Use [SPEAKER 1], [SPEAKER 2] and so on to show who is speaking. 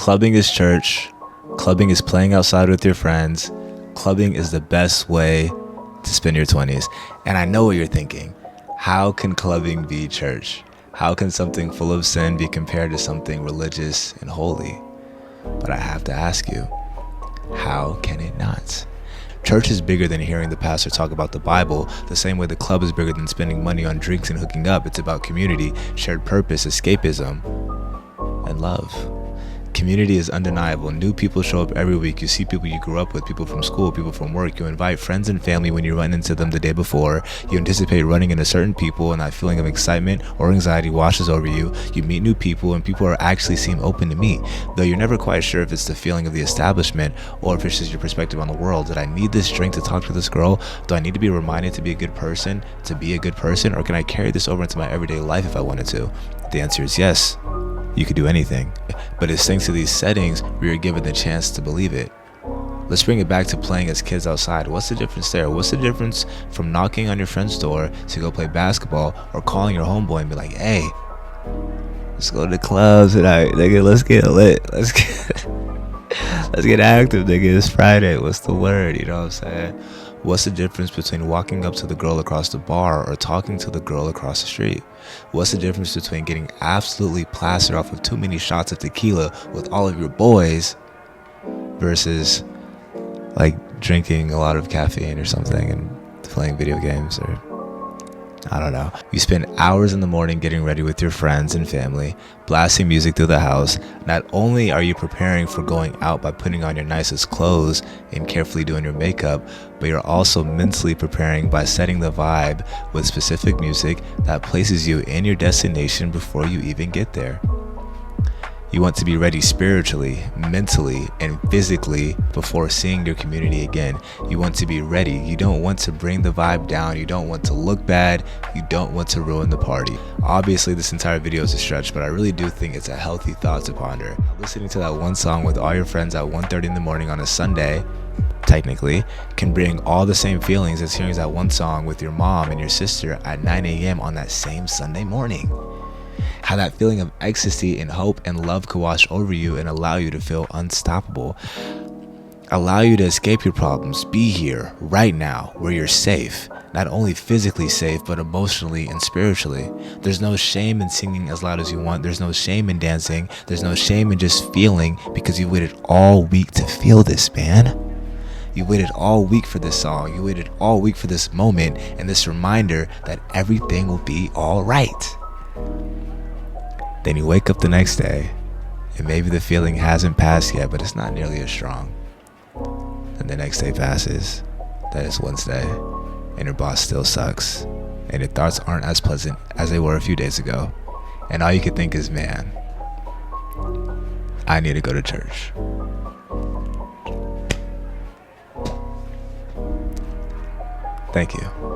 [SPEAKER 1] Clubbing is church. Clubbing is playing outside with your friends. Clubbing is the best way to spend your 20s. And I know what you're thinking. How can clubbing be church? How can something full of sin be compared to something religious and holy? But I have to ask you, how can it not? Church is bigger than hearing the pastor talk about the Bible, the same way the club is bigger than spending money on drinks and hooking up. It's about community, shared purpose, escapism, and love. Community is undeniable. New people show up every week. You see people you grew up with, people from school, people from work. You invite friends and family when you run into them the day before. You anticipate running into certain people, and that feeling of excitement or anxiety washes over you. You meet new people, and people are actually seem open to meet, though you're never quite sure if it's the feeling of the establishment or if it's just your perspective on the world. Did I need this drink to talk to this girl? Do I need to be reminded to be a good person, or can I carry this over into my everyday life if I wanted to? The answer is yes. You could do anything, but it's thanks to these settings we are given the chance to believe it. Let's bring it back to playing as kids outside. What's the difference there? What's the difference from knocking on your friend's door to go play basketball or calling your homeboy and be like, hey, let's go to the club tonight, nigga, let's get lit, let's get active, nigga, it's Friday, what's the word, you know what I'm saying? What's the difference between walking up to the girl across the bar or talking to the girl across the street? What's the difference between getting absolutely plastered off of too many shots of tequila with all of your boys versus like drinking a lot of caffeine or something and playing video games, or I don't know. You spend hours in the morning getting ready with your friends and family, blasting music through the house. Not only are you preparing for going out by putting on your nicest clothes and carefully doing your makeup, but you're also mentally preparing by setting the vibe with specific music that places you in your destination before you even get there. You want to be ready spiritually, mentally, and physically before seeing your community again. You want to be ready. You don't want to bring the vibe down. You don't want to look bad. You don't want to ruin the party. Obviously, this entire video is a stretch, but I really do think it's a healthy thought to ponder. Listening to that one song with all your friends at 1:30 in the morning on a Sunday, technically, can bring all the same feelings as hearing that one song with your mom and your sister at 9 a.m. on that same Sunday morning. How that feeling of ecstasy and hope and love could wash over you and allow you to feel unstoppable. Allow you to escape your problems. Be here, right now, where you're safe. Not only physically safe, but emotionally and spiritually. There's no shame in singing as loud as you want. There's no shame in dancing. There's no shame in just feeling, because you waited all week to feel this, man. You waited all week for this song. You waited all week for this moment and this reminder that everything will be all right. Then you wake up the next day, and maybe the feeling hasn't passed yet, but it's not nearly as strong. And the next day passes, that is Wednesday, and your boss still sucks, and your thoughts aren't as pleasant as they were a few days ago, and all you can think is, man, I need to go to church. Thank you.